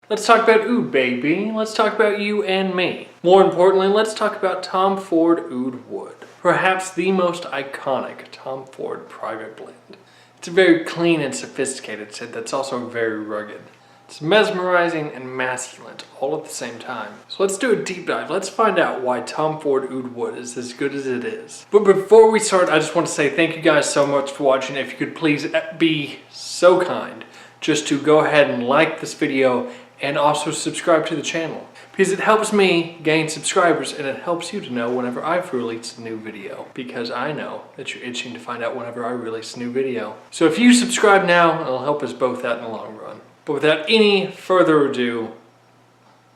Let's talk about oud, baby. Let's talk about you and me. More importantly, let's talk about Tom Ford Oud Wood. Perhaps the most iconic Tom Ford private blend. It's a very clean and sophisticated scent that's also very rugged. It's mesmerizing and masculine all at the same time. So let's do a deep dive. Let's find out why Tom Ford Oud Wood is as good as it is. But before we start, I just want to say thank you guys so much for watching. If you could please be so kind just to go ahead and like this video and also subscribe to the channel, because it helps me gain subscribers and it helps you to know whenever I've released a new video, because I know that you're itching to find out whenever I release a new video. So if you subscribe now, it'll help us both out in the long run. But without any further ado,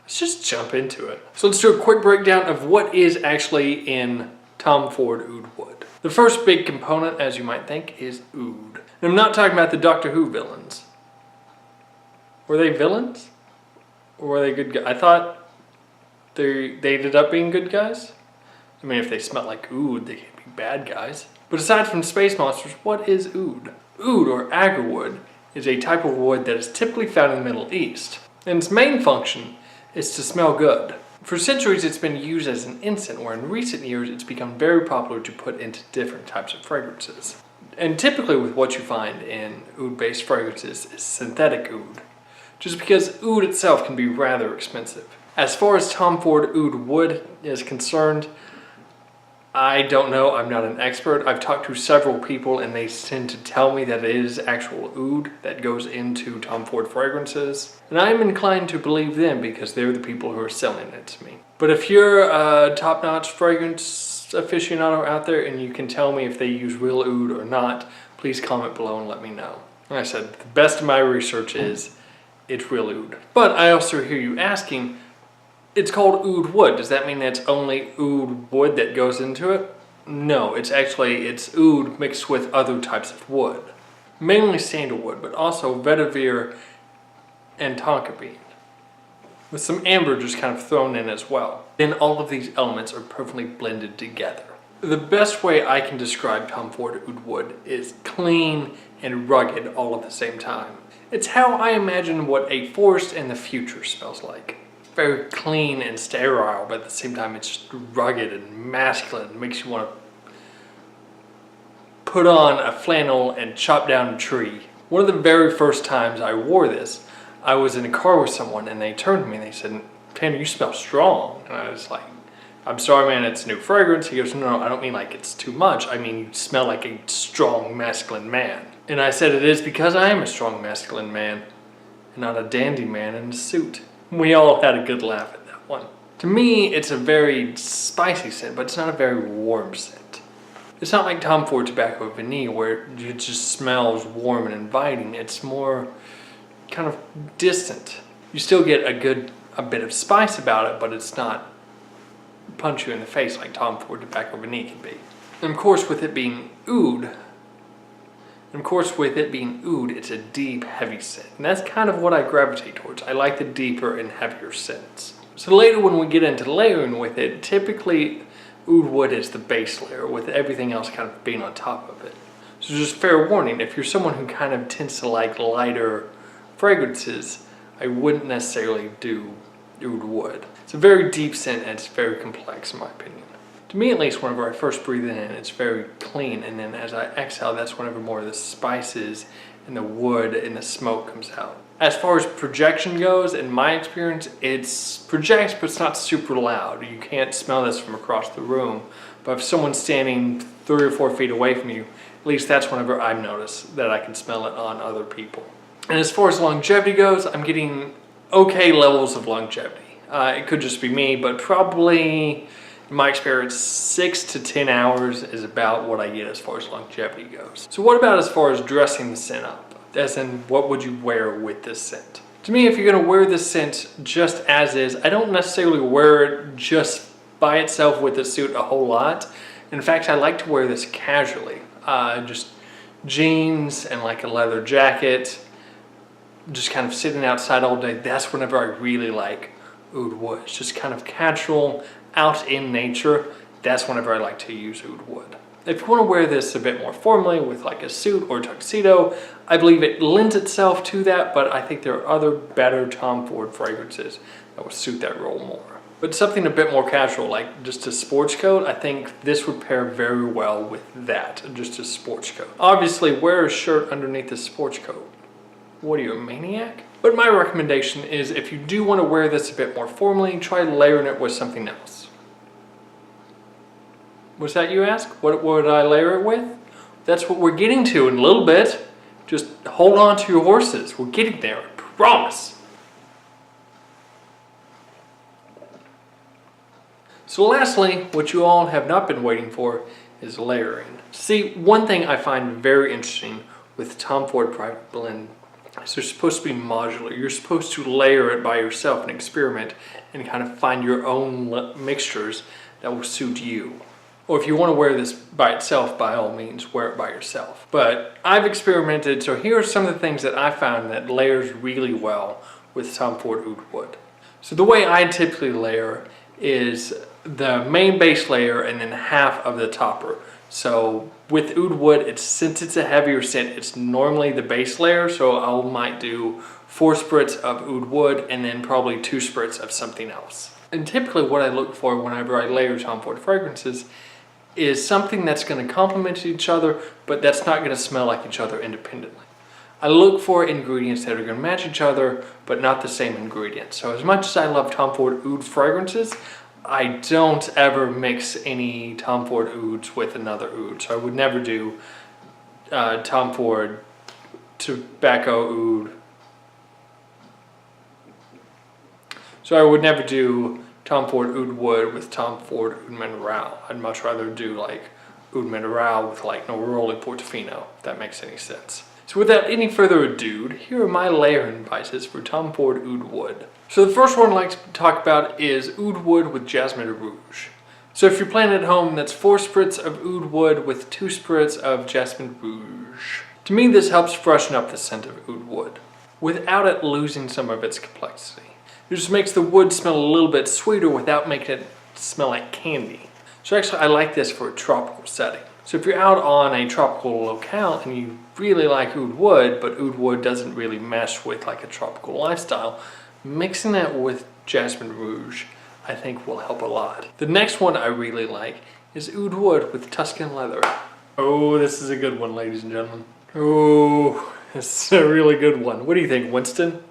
let's just jump into it. So let's do a quick breakdown of what is actually in Tom Ford Oud Wood. The first big component, as you might think, is oud. And I'm not talking about the Doctor Who villains. Were they villains? Or were they good guys? I thought they ended up being good guys. I mean, if they smell like oud, they can't be bad guys. But aside from space monsters, what is oud? Oud, or agarwood, is a type of wood that is typically found in the Middle East. And its main function is to smell good. For centuries, it's been used as an incense, where in recent years, it's become very popular to put into different types of fragrances. And typically with what you find in oud-based fragrances is synthetic oud, just because oud itself can be rather expensive. As far as Tom Ford Oud Wood is concerned, I don't know, I'm not an expert. I've talked to several people and they tend to tell me that it is actual oud that goes into Tom Ford fragrances. And I'm inclined to believe them because they're the people who are selling it to me. But if you're a top-notch fragrance aficionado out there and you can tell me if they use real oud or not, please comment below and let me know. Like I said, the best of my research is it's real oud. But I also hear you asking, it's called oud wood. Does that mean it's only oud wood that goes into it? No, it's oud mixed with other types of wood. Mainly sandalwood, but also vetiver and tonka bean, with some amber just kind of thrown in as well. Then all of these elements are perfectly blended together. The best way I can describe Tom Ford Oud Wood is clean and rugged all at the same time. It's how I imagine what a forest in the future smells like. Very clean and sterile, but at the same time it's just rugged and masculine. It makes you want to put on a flannel and chop down a tree. One of the very first times I wore this, I was in a car with someone and they turned to me and they said, "Tanner, you smell strong." And I was like, "I'm sorry, man, it's a new fragrance." He goes, "No, I don't mean like it's too much. I mean, you smell like a strong masculine man." And I said, "It is because I am a strong masculine man and not a dandy man in a suit." We all had a good laugh at that one. To me, it's a very spicy scent, but it's not a very warm scent. It's not like Tom Ford Tobacco Vanille where it just smells warm and inviting. It's more kind of distant. You still get a bit of spice about it, but it's not punch you in the face like Tom Ford Tobacco Vanille can be. And of course, with it being oud, it's a deep, heavy scent. And that's kind of what I gravitate towards. I like the deeper and heavier scents. So later when we get into layering with it, typically oud wood is the base layer with everything else kind of being on top of it. So just fair warning, if you're someone who kind of tends to like lighter fragrances, I wouldn't necessarily do oud wood. It's a very deep scent and it's very complex in my opinion. To me at least, whenever I first breathe it in, it's very clean, and then as I exhale, that's whenever more of the spices and the wood and the smoke comes out. As far as projection goes, in my experience, it projects, but it's not super loud. You can't smell this from across the room, but if someone's standing 3 or 4 feet away from you, at least that's whenever I've noticed that I can smell it on other people. And as far as longevity goes, I'm getting okay levels of longevity. It could just be me, but probably, in my experience, 6 to 10 hours is about what I get as far as longevity goes. So what about as far as dressing the scent up? As in, what would you wear with this scent? To me, if you're gonna wear this scent just as is, I don't necessarily wear it just by itself with a suit a whole lot. In fact, I like to wear this casually. Just jeans and like a leather jacket, just kind of sitting outside all day. That's whenever I really like oud wood. It's just kind of casual, out in nature. That's whenever I like to use oud wood. If you want to wear this a bit more formally with like a suit or tuxedo, I believe it lends itself to that, but I think there are other better Tom Ford fragrances that would suit that role more. But something a bit more casual, like just a sports coat, I think this would pair very well with that, just a sports coat. Obviously, wear a shirt underneath the sports coat. What are you, a maniac? But my recommendation is if you do want to wear this a bit more formally, try layering it with something else. What's that, you ask? What would I layer it with? That's what we're getting to in a little bit. Just hold on to your horses. We're getting there, I promise. So lastly, what you all have not been waiting for is layering. See, one thing I find very interesting with Tom Ford Private Blend is they're supposed to be modular. You're supposed to layer it by yourself and experiment and kind of find your own mixtures that will suit you. Or if you want to wear this by itself, by all means, wear it by yourself. But I've experimented, so here are some of the things that I found that layers really well with Tom Ford Oud Wood. So the way I typically layer is the main base layer and then half of the topper. So with Oud Wood, since it's a heavier scent, it's normally the base layer. So I might do 4 spritz of Oud Wood and then probably 2 spritz of something else. And typically what I look for whenever I layer Tom Ford fragrances is something that's going to complement each other, but that's not going to smell like each other independently. I look for ingredients that are going to match each other, but not the same ingredients. So as much as I love Tom Ford Oud fragrances, I don't ever mix any Tom Ford Ouds with another Oud. So I would never do Tom Ford Tobacco Oud. So I would never do Tom Ford Oud Wood with Tom Ford Oud Mineral. I'd much rather do like Oud Mineral with like Neroli Portofino, if that makes any sense. So without any further ado, here are my layering devices for Tom Ford Oud Wood. So the first one I'd like to talk about is Oud Wood with Jasmine Rouge. So if you're playing at home, that's 4 spritz of Oud Wood with 2 spritz of Jasmine Rouge. To me, this helps freshen up the scent of Oud Wood without it losing some of its complexity. It just makes the wood smell a little bit sweeter without making it smell like candy. So actually, I like this for a tropical setting. So if you're out on a tropical locale and you really like Oud Wood, but Oud Wood doesn't really mesh with like a tropical lifestyle, mixing that with Jasmine Rouge, I think will help a lot. The next one I really like is Oud Wood with Tuscan Leather. Oh, this is a good one, ladies and gentlemen. Oh, this is a really good one. What do you think, Winston?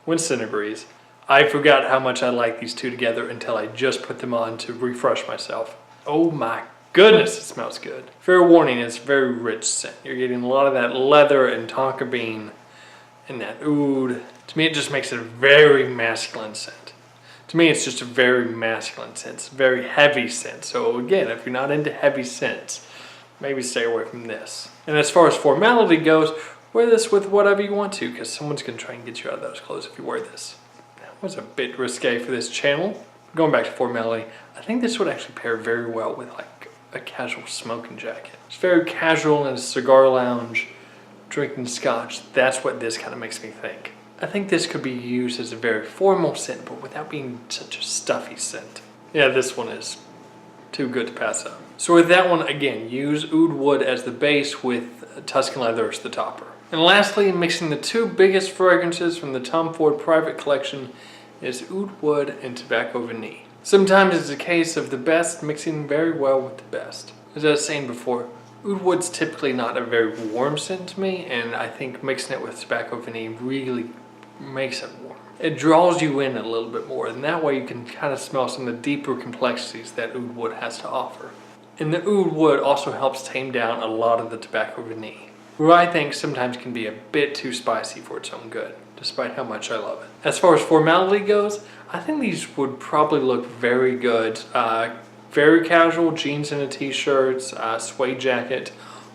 Winston agrees. I forgot how much I like these two together until I just put them on to refresh myself. Oh my goodness, it smells good. Fair warning, it's a very rich scent. You're getting a lot of that leather and tonka bean and that oud. To me, it just makes it a very masculine scent. To me, it's just a very masculine scent. It's a very heavy scent. So again, if you're not into heavy scents, maybe stay away from this. And as far as formality goes, wear this with whatever you want to, because someone's going to try and get you out of those clothes if you wear this. That was a bit risque for this channel. Going back to formality, I think this would actually pair very well with like a casual smoking jacket. It's very casual in a cigar lounge, drinking scotch. That's what this kind of makes me think. I think this could be used as a very formal scent, but without being such a stuffy scent. Yeah, this one is too good to pass up. So with that one, again, use Oud Wood as the base with Tuscan Leather as the topper. And lastly, mixing the two biggest fragrances from the Tom Ford Private Collection is Oud Wood and Tobacco Vanille. Sometimes it's a case of the best mixing very well with the best. As I was saying before, Oud Wood's typically not a very warm scent to me, and I think mixing it with Tobacco Vanille really makes it warm. It draws you in a little bit more, and that way you can kind of smell some of the deeper complexities that Oud Wood has to offer. And the Oud Wood also helps tame down a lot of the Tobacco Vanille, who I think sometimes can be a bit too spicy for its own good, despite how much I love it. As far as formality goes, I think these would probably look very good. Very casual, jeans and a t-shirt, suede jacket,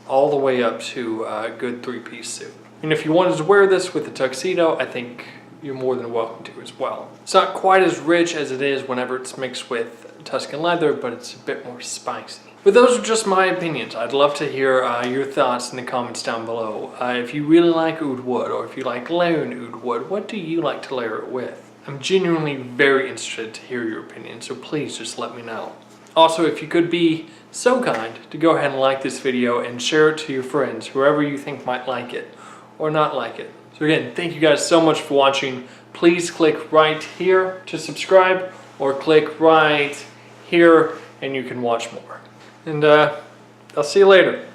all the way up to a good 3-piece suit. And if you wanted to wear this with a tuxedo, I think you're more than welcome to as well. It's not quite as rich as it is whenever it's mixed with Tuscan Leather, but it's a bit more spicy. But those are just my opinions. I'd love to hear your thoughts in the comments down below. If you really like Oud Wood, or if you like layering Oud Wood, what do you like to layer it with? I'm genuinely very interested to hear your opinion, so please just let me know. Also, if you could be so kind to go ahead and like this video and share it to your friends, whoever you think might like it or not like it. So again, thank you guys so much for watching. Please click right here to subscribe, or click right here and you can watch more. And I'll see you later.